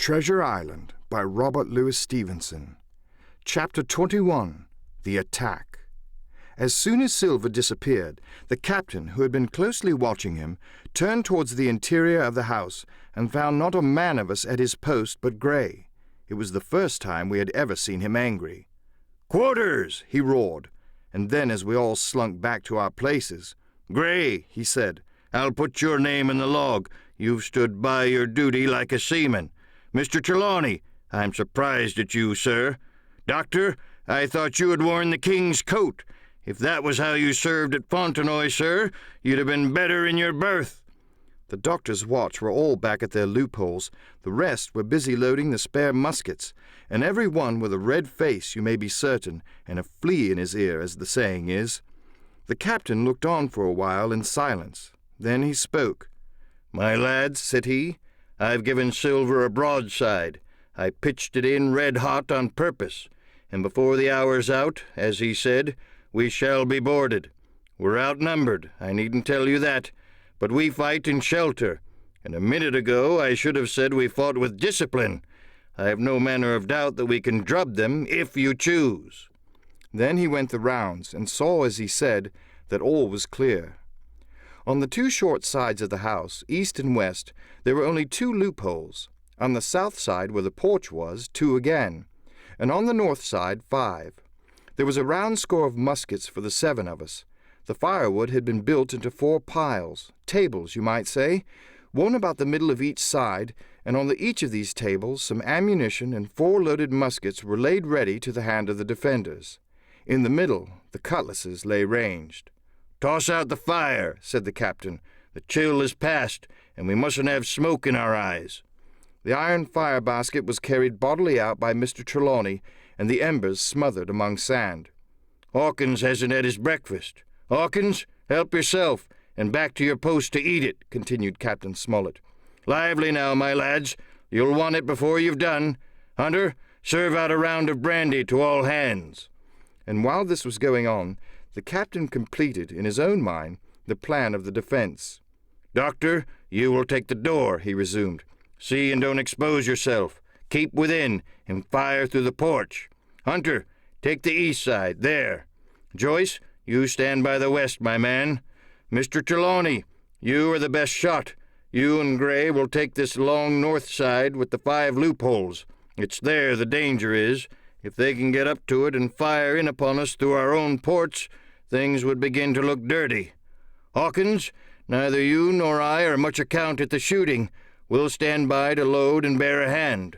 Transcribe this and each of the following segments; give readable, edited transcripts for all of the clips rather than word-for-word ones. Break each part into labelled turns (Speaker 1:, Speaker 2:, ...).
Speaker 1: Treasure Island by Robert Louis Stevenson. Chapter 21. The Attack. As soon as Silver disappeared, the captain, who had been closely watching him, turned towards the interior of the house and found not a man of us at his post but Gray. It was the first time we had ever seen him angry. "Quarters!" he roared, and then as we all slunk back to our places, "Gray," he said, "I'll put your name in the log. You've stood by your duty like a seaman. Mr. Trelawney, I'm surprised at you, sir. Doctor, I thought you had worn the king's coat. If that was how you served at Fontenoy, sir, you'd have been better in your berth." The doctor's watch were all back at their loopholes. The rest were busy loading the spare muskets, and every one with a red face, you may be certain, and a flea in his ear, as the saying is. The captain looked on for a while in silence. Then he spoke. "My lads," said he, "I've given Silver a broadside. I pitched it in red-hot on purpose, and before the hour's out, as he said, we shall be boarded. We're outnumbered, I needn't tell you that, but we fight in shelter, and a minute ago I should have said we fought with discipline. I have no manner of doubt that we can drub them if you choose." Then he went the rounds, and saw, as he said, that all was clear. On the two short sides of the house, east and west, there were only two loopholes. On the south side, where the porch was, two again, and on the north side, 5. There was a round score of muskets for the 7 of us. The firewood had been built into 4 piles, tables, you might say, one about the middle of each side, and on each of these tables some ammunition and 4 loaded muskets were laid ready to the hand of the defenders. In the middle, the cutlasses lay ranged. "Toss out the fire," said the captain. "The chill is past, and we mustn't have smoke in our eyes." The iron fire basket was carried bodily out by Mr. Trelawney, and the embers smothered among sand. "Hawkins hasn't had his breakfast. Hawkins, help yourself, and back to your post to eat it," continued Captain Smollett. "Lively now, my lads. You'll want it before you've done. Hunter, serve out a round of brandy to all hands." And while this was going on, the captain completed, in his own mind, the plan of the defense. "Doctor, you will take the door," he resumed. "See and don't expose yourself. Keep within, and fire through the porch. Hunter, take the east side, there. Joyce, you stand by the west, my man. Mr. Trelawney, you are the best shot. You and Gray will take this long north side with the 5 loopholes. It's there the danger is. If they can get up to it and fire in upon us through our own ports, things would begin to look dirty. Hawkins, neither you nor I are much account at the shooting. We'll stand by to load and bear a hand."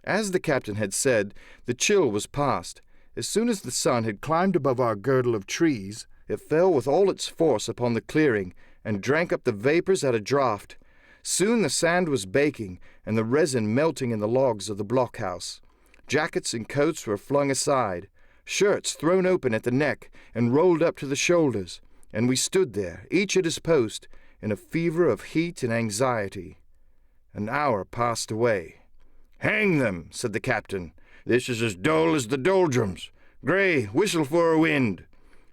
Speaker 1: As the captain had said, the chill was past. As soon as the sun had climbed above our girdle of trees, it fell with all its force upon the clearing, and drank up the vapors at a draught. Soon the sand was baking, and the resin melting in the logs of the blockhouse. Jackets and coats were flung aside, shirts thrown open at the neck and rolled up to the shoulders, and we stood there, each at his post, in a fever of heat and anxiety. An hour passed away. "Hang them," said the captain. "This is as dull as the doldrums. Gray, whistle for a wind."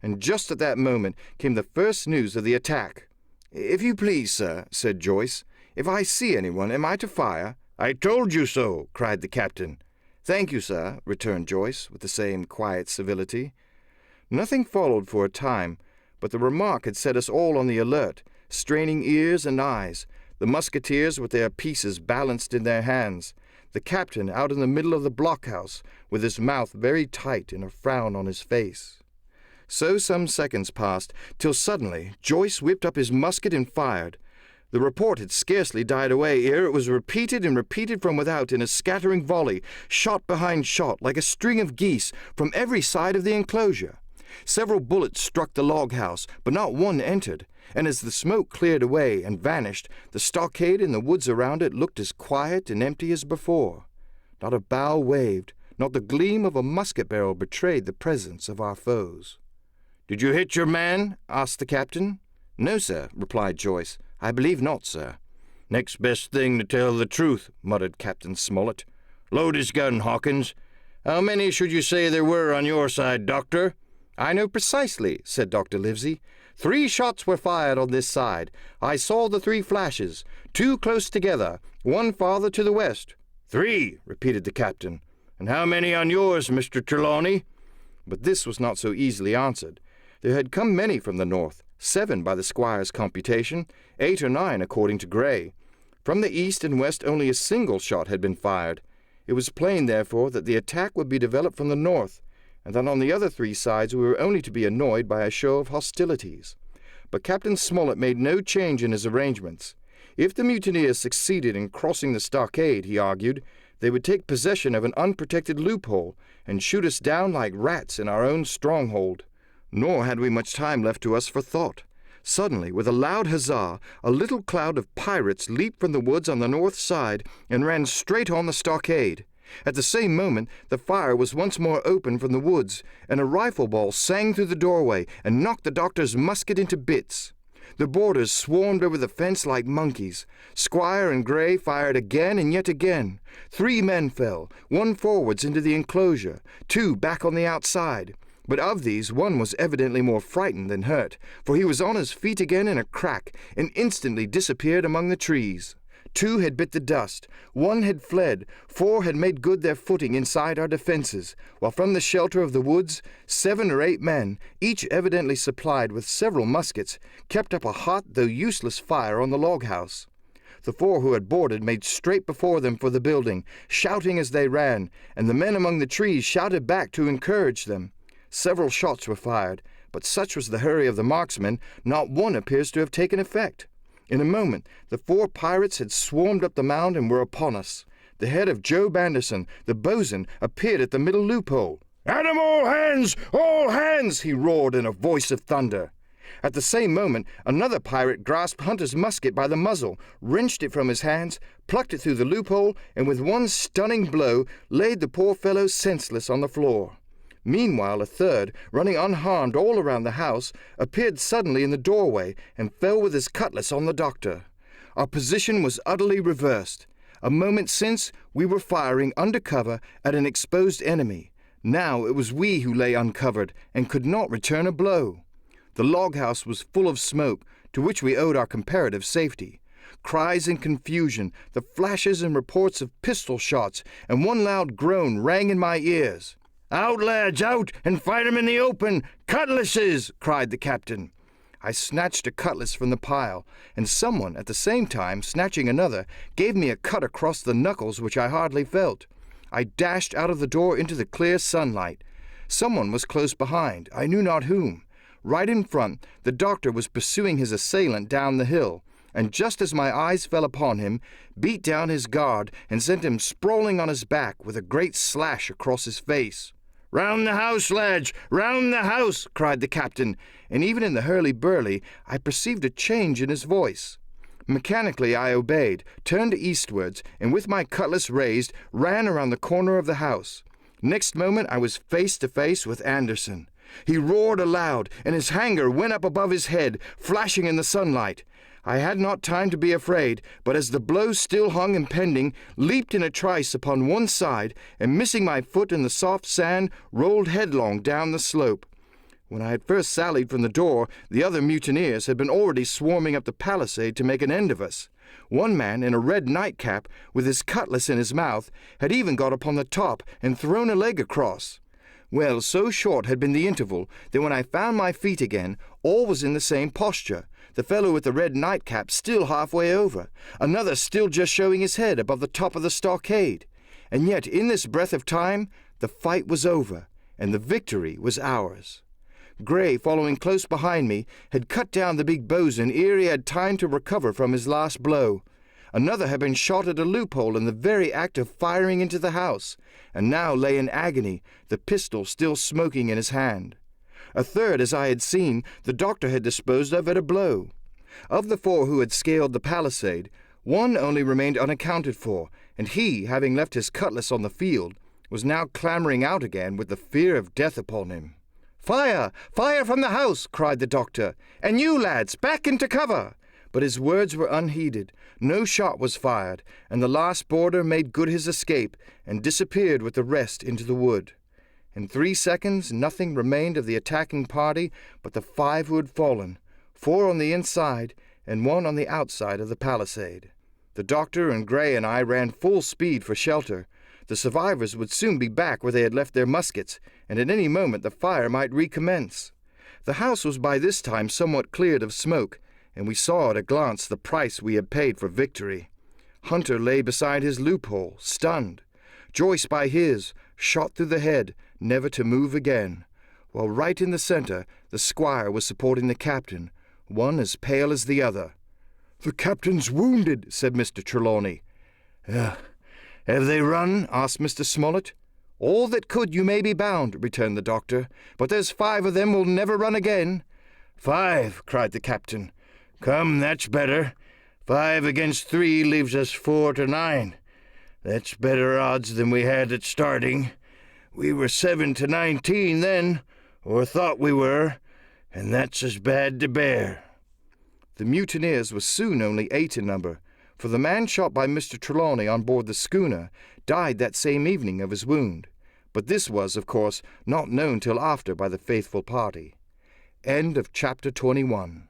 Speaker 1: And just at that moment came the first news of the attack. "If you please, sir," said Joyce, "if I see anyone, am I to fire?" "I told you so," cried the captain. "Thank you, sir," returned Joyce, with the same quiet civility. Nothing followed for a time, but the remark had set us all on the alert, straining ears and eyes, the musketeers with their pieces balanced in their hands, the captain out in the middle of the blockhouse, with his mouth very tight and a frown on his face. So some seconds passed, till suddenly Joyce whipped up his musket and fired. The report had scarcely died away ere it was repeated and repeated from without in a scattering volley, shot behind shot, like a string of geese, from every side of the enclosure. Several bullets struck the log house, but not one entered, and as the smoke cleared away and vanished, the stockade and the woods around it looked as quiet and empty as before. Not a bough waved, not the gleam of a musket barrel betrayed the presence of our foes. "Did you hit your man?" asked the captain. "No, sir," replied Joyce. "I believe not, sir." "Next best thing to tell the truth," muttered Captain Smollett. "Load his gun, Hawkins. How many should you say there were on your side, Doctor?" "I know precisely," said Dr. Livesey. 3 shots were fired on this side. I saw the 3 flashes, 2 close together, 1 farther to the west." "3," repeated the captain. "And how many on yours, Mr. Trelawney?" But this was not so easily answered. There had come many from the north, 7 by the squire's computation, 8 or 9 according to Gray. From the east and west only a single shot had been fired. It was plain, therefore, that the attack would be developed from the north, and that on the other 3 sides we were only to be annoyed by a show of hostilities. But Captain Smollett made no change in his arrangements. If the mutineers succeeded in crossing the stockade, he argued, they would take possession of an unprotected loophole and shoot us down like rats in our own stronghold. Nor had we much time left to us for thought. Suddenly, with a loud huzzah, a little cloud of pirates leaped from the woods on the north side and ran straight on the stockade. At the same moment, the fire was once more opened from the woods, and a rifle ball sang through the doorway and knocked the doctor's musket into bits. The boarders swarmed over the fence like monkeys. Squire and Gray fired again and yet again. 3 men fell, 1 forwards into the enclosure, 2 back on the outside. But of these, 1 was evidently more frightened than hurt, for he was on his feet again in a crack, and instantly disappeared among the trees. 2 had bit the dust, 1 had fled, 4 had made good their footing inside our defences, while from the shelter of the woods 7 or 8 men, each evidently supplied with several muskets, kept up a hot though useless fire on the log-house. The 4 who had boarded made straight before them for the building, shouting as they ran, and the men among the trees shouted back to encourage them. Several shots were fired, but such was the hurry of the marksmen, not one appears to have taken effect. In a moment, the 4 pirates had swarmed up the mound and were upon us. The head of Job Anderson, the boatswain, appeared at the middle loophole. "At 'em, all hands! All hands!" he roared in a voice of thunder. At the same moment, another pirate grasped Hunter's musket by the muzzle, wrenched it from his hands, plucked it through the loophole, and with one stunning blow laid the poor fellow senseless on the floor. Meanwhile, a third, running unharmed all around the house, appeared suddenly in the doorway and fell with his cutlass on the doctor. Our position was utterly reversed. A moment since, we were firing under cover at an exposed enemy. Now it was we who lay uncovered and could not return a blow. The log-house was full of smoke, to which we owed our comparative safety. Cries and confusion, the flashes and reports of pistol shots, and one loud groan rang in my ears. "Out, lads, out, and fight 'em in the open! Cutlasses!" cried the captain. I snatched a cutlass from the pile, and someone, at the same time snatching another, gave me a cut across the knuckles which I hardly felt. I dashed out of the door into the clear sunlight. Someone was close behind, I knew not whom. Right in front, the doctor was pursuing his assailant down the hill, and just as my eyes fell upon him, beat down his guard and sent him sprawling on his back with a great slash across his face. "Round the house, lads! Round the house!" cried the captain, and even in the hurly-burly I perceived a change in his voice. Mechanically I obeyed, turned eastwards, and with my cutlass raised, ran around the corner of the house. Next moment I was face to face with Anderson. He roared aloud, and his hanger went up above his head, flashing in the sunlight. I had not time to be afraid, but as the blow still hung impending, leaped in a trice upon one side, and missing my foot in the soft sand, rolled headlong down the slope. When I had first sallied from the door, the other mutineers had been already swarming up the palisade to make an end of us. One man, in a red nightcap, with his cutlass in his mouth, had even got upon the top and thrown a leg across. Well, so short had been the interval that when I found my feet again, all was in the same posture. The fellow with the red nightcap still halfway over, another still just showing his head above the top of the stockade. And yet, in this breath of time, the fight was over, and the victory was ours. Gray, following close behind me, had cut down the big boatswain ere he had time to recover from his last blow. Another had been shot at a loophole in the very act of firing into the house, and now lay in agony, the pistol still smoking in his hand. A third, as I had seen, the doctor had disposed of at a blow. Of the 4 who had scaled the palisade, 1 only remained unaccounted for, and he, having left his cutlass on the field, was now clambering out again with the fear of death upon him. "Fire! Fire from the house!" cried the doctor. "And you, lads, back into cover!" But his words were unheeded. No shot was fired, and the last boarder made good his escape and disappeared with the rest into the wood. In 3 seconds nothing remained of the attacking party but the 5 who had fallen, 4 on the inside and 1 on the outside of the palisade. The doctor and Gray and I ran full speed for shelter. The survivors would soon be back where they had left their muskets, and at any moment the fire might recommence. The house was by this time somewhat cleared of smoke, and we saw at a glance the price we had paid for victory. Hunter lay beside his loophole, stunned. Joyce by his, shot through the head, never to move again, while right in the center the squire was supporting the captain, one as pale as the other. "The captain's wounded," said Mr. Trelawney. "Have they run?" asked Mr. Smollett. "All that could, you may be bound," returned the doctor, "but there's 5 of them will never run again." "5!" cried the captain. "Come, that's better. 5 against 3 leaves us 4 to 9. That's better odds than we had at starting. We were 7 to 19 then, or thought we were, and that's as bad to bear." The mutineers were soon only 8 in number, for the man shot by Mr. Trelawney on board the schooner died that same evening of his wound, but this was, of course, not known till after by the faithful party. End of chapter 21.